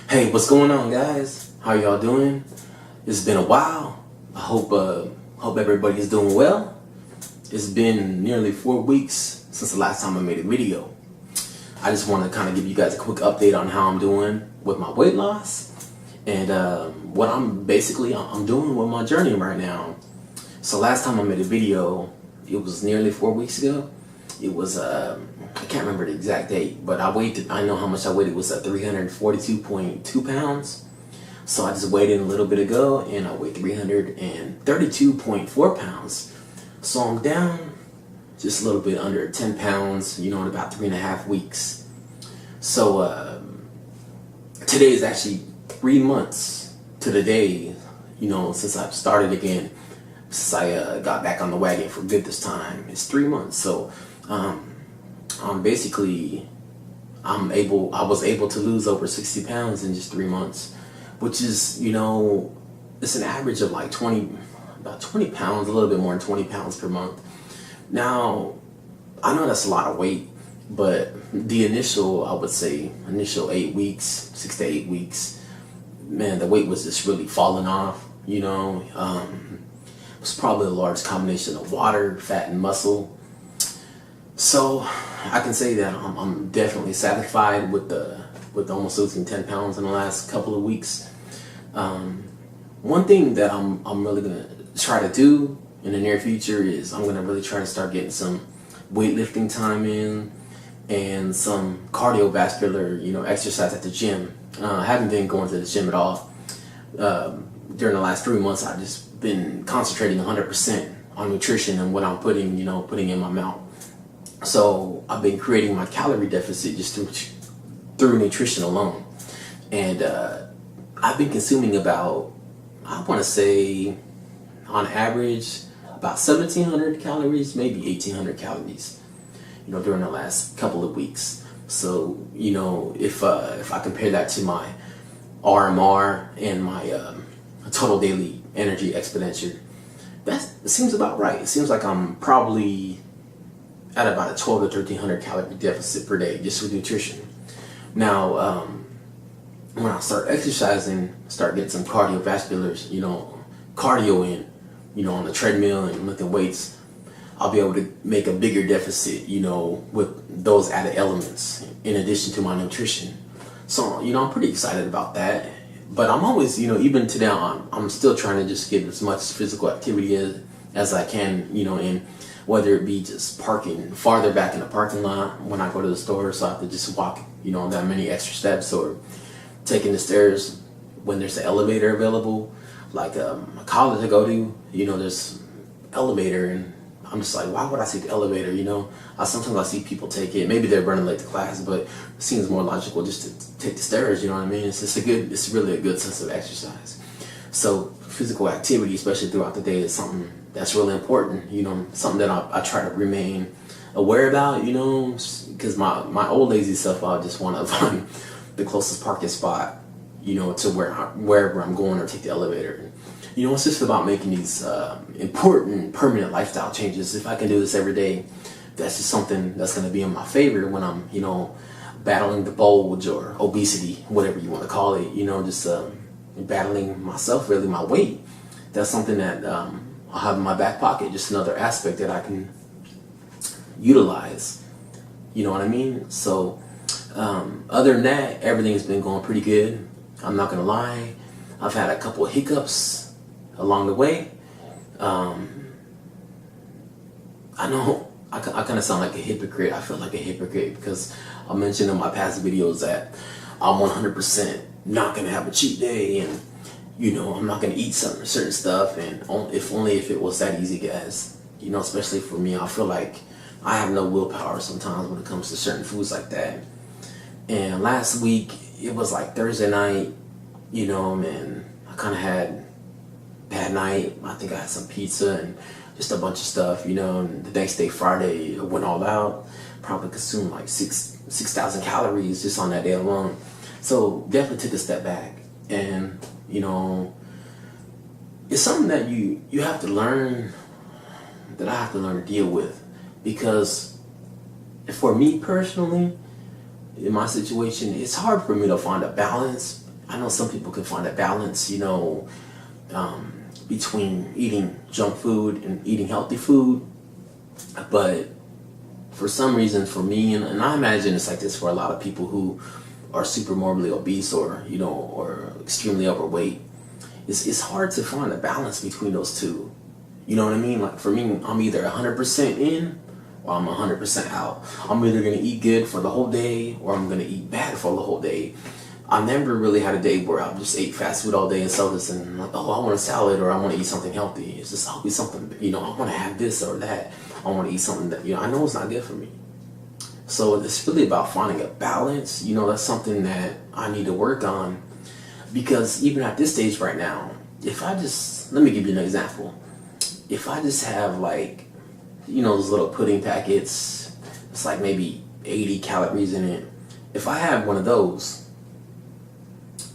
Hey, what's going on, guys? How y'all doing? It's been a while. I hope everybody's doing well. It's been nearly 4 weeks since the last time I made a video. I just want to kind of give you guys a quick update on how I'm doing with my weight loss and what I'm doing with my journey right now. So last time I made a video, it was nearly 4 weeks ago. It was I can't remember the exact date, but I know how much I weighed. It was 342.2 pounds. So I just weighed in a little bit ago and I weighed 332.4 pounds. So I'm down just a little bit under 10 pounds, in about 3.5 weeks. So today is actually 3 months to the day, since I've started again, since I got back on the wagon for good this time. It's 3 months. So I was able to lose over 60 pounds in just 3 months, which is, it's an average of like about 20 pounds, a little bit more than 20 pounds per month. Now, I know that's a lot of weight, but the initial 8 weeks, 6 to 8 weeks, man, the weight was just really falling off, it was probably a large combination of water, fat, and muscle. So I can say that I'm definitely satisfied with almost losing 10 pounds in the last couple of weeks. One thing that I'm really gonna try to do in the near future is I'm gonna really try to start getting some weightlifting time in and some cardiovascular, exercise at the gym. I haven't been going to the gym at all. During the last 3 months, I've just been concentrating 100% on nutrition and what I'm putting in my mouth. So I've been creating my calorie deficit just through nutrition alone. And I've been consuming about, I want to say, on average, about 1,700 calories, maybe 1,800 calories, during the last couple of weeks. So, if I compare that to my RMR and my total daily energy expenditure, that seems about right. It seems like I'm probably at about a 1,200 to 1,300 calorie deficit per day just with nutrition. Now, when I start exercising, start getting some cardiovascular, cardio in, on the treadmill and lifting weights, I'll be able to make a bigger deficit, with those added elements in addition to my nutrition. So, I'm pretty excited about that. But I'm always, even today, I'm still trying to just get as much physical activity as I can, in whether it be just parking farther back in the parking lot when I go to the store, so I have to just walk, that many extra steps, or taking the stairs when there's an elevator available. Like a college I go to, there's elevator, and I'm just like, why would I take the elevator? Sometimes I see people take it. Maybe they're running late to class, but it seems more logical just to take the stairs. You know what I mean? It's really a good sense of exercise. So physical activity, especially throughout the day, is something that's really important. Something that I try to remain aware about. Because my old lazy self, I just want to find the closest parking spot, to wherever I'm going, or take the elevator. It's just about making these important, permanent lifestyle changes. If I can do this every day, that's just something that's going to be in my favor when I'm, battling the bulge or obesity, whatever you want to call it. Just battling myself, really, my weight. That's something that I'll have in my back pocket. Just another aspect that I can utilize. You know what I mean? So other than that, everything has been going pretty good. I'm not gonna lie. I've had a couple of hiccups along the way. I know I kind of sound like a hypocrite. I feel like a hypocrite because I mentioned in my past videos that I'm 100% not gonna have a cheat day, and I'm not gonna eat certain stuff, and if it was that easy, guys. Especially for me, I feel like I have no willpower sometimes when it comes to certain foods like that. And last week, it was like Thursday night, and I kind of had a bad night. I think I had some pizza and just a bunch of stuff, and the next day, Friday, I went all out. Probably consumed like 6,000 calories just on that day alone. So definitely took a step back. And, it's something that you have to learn, that I have to learn to deal with. Because for me personally, in my situation, it's hard for me to find a balance I know some people can find a balance, between eating junk food and eating healthy food. But for some reason, for me, and I imagine it's like this for a lot of people who are super morbidly obese or extremely overweight, it's hard to find a balance between those two. You know what I mean? Like for me, I'm either 100% in or I'm 100% out. I'm either gonna eat good for the whole day or I'm gonna eat bad for the whole day. I never really had a day where I just ate fast food all day and sodas and like, oh, I want a salad or I want to eat something healthy. It's just always something, I want to have this or that. I want to eat something that, I know it's not good for me. So it's really about finding a balance. That's something that I need to work on, because even at this stage right now, let me give you an example. If I just have like, those little pudding packets, it's like maybe 80 calories in it. If I have one of those,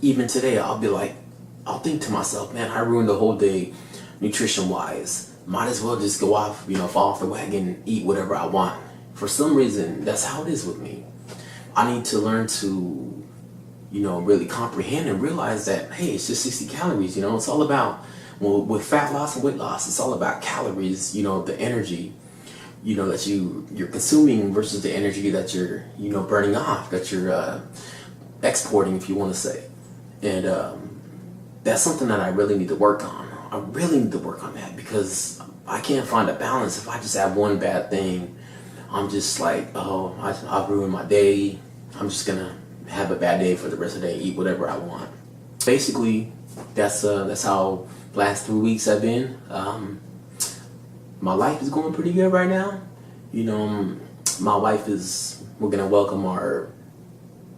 even today, I'll think to myself, man, I ruined the whole day nutrition wise. Might as well just go off, fall off the wagon and eat whatever I want. For some reason, that's how it is with me. I need to learn to, really comprehend and realize that, hey, it's just 60 calories, it's all about, with fat loss and weight loss, it's all about calories, the energy, that you're consuming versus the energy that you're, burning off, that you're exporting, if you want to say. And that's something that I really need to work on. I really need to work on that, because I can't find a balance. If I just have one bad thing, I'm just like, oh, I've ruined my day. I'm just gonna have a bad day for the rest of the day, eat whatever I want. Basically, that's how last 3 weeks have been. My life is going pretty good right now. My wife we're gonna welcome our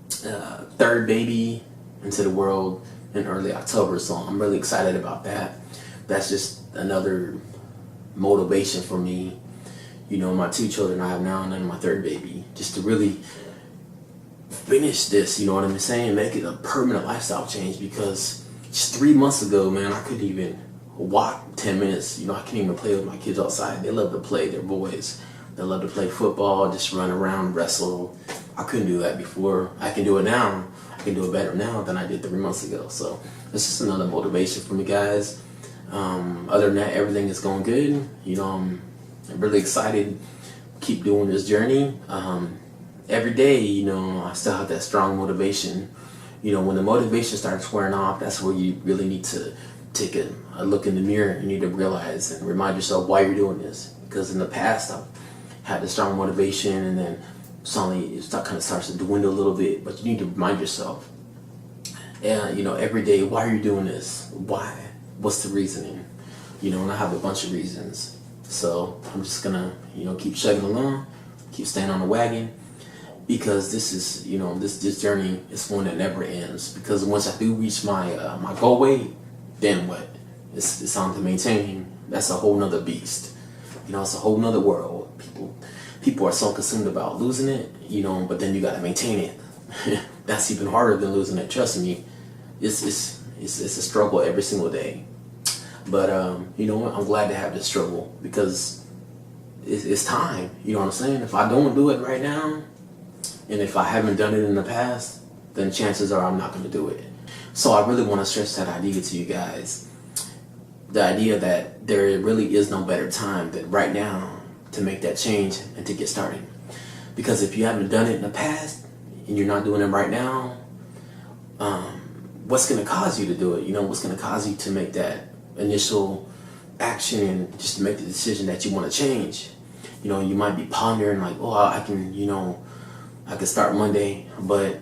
third baby into the world in early October, so I'm really excited about that. That's just another motivation for me. My 2 children I have now and then my third baby, just to really finish this, you know what I'm saying? Make it a permanent lifestyle change, because just 3 months ago, man, I couldn't even walk 10 minutes. I can't even play with my kids outside. They love to play, they're boys. They love to play football, just run around, wrestle. I couldn't do that before. I can do it now. I can do it better now than I did 3 months ago. So it's just another motivation for me, guys. Other than that, everything is going good. I'm really excited. Keep doing this journey. Every day, I still have that strong motivation. When the motivation starts wearing off, that's where you really need to take a look in the mirror. You need to realize and remind yourself why you're doing this. Because in the past, I've had the strong motivation, and then suddenly it kind of starts to dwindle a little bit. But you need to remind yourself, every day, why are you doing this? Why? What's the reasoning? And I have a bunch of reasons. So I'm just gonna, keep chugging along, keep staying on the wagon, because this is, this journey is one that never ends. Because once I do reach my my goal weight, then what? It's on to maintain. That's a whole nother beast. It's a whole nother world. People are so consumed about losing it, but then you gotta maintain it. That's even harder than losing it. Trust me, it's a struggle every single day. But you know what? I'm glad to have this struggle, because it's time. You know what I'm saying? If I don't do it right now, and if I haven't done it in the past, then chances are I'm not going to do it. So I really want to stress that idea to you guys. The idea that there really is no better time than right now to make that change and to get started. Because if you haven't done it in the past and you're not doing it right now, what's going to cause you to do it? What's going to cause you to make that initial action and just to make the decision that you want to change? You might be pondering like, oh, I can start Monday, but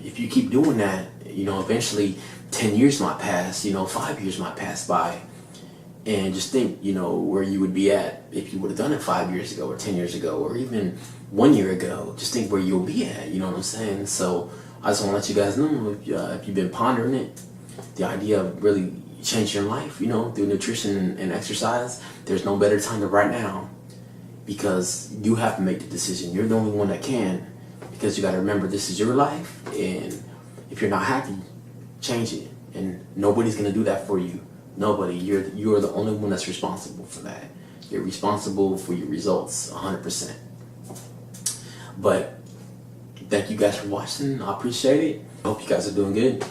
if you keep doing that, eventually 10 years might pass, 5 years might pass by, and just think, where you would be at if you would have done it 5 years ago or 10 years ago or even 1 year ago. Just think where you'll be at, you know what I'm saying? So I just want to let you guys know, if you've been pondering it, the idea of really changing your life, through nutrition and exercise, there's no better time than right now, because you have to make the decision. You're the only one that can, because you got to remember, this is your life, and if you're not happy, change it, and nobody's going to do that for you. Nobody. You're the only one that's responsible for that. You're responsible for your results 100%. But Thank you guys for watching. I appreciate it. I hope you guys are doing good.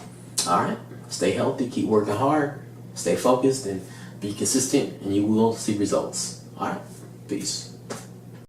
All right. Stay healthy. Keep working hard. Stay focused and be consistent, and you will see results. All right. Peace.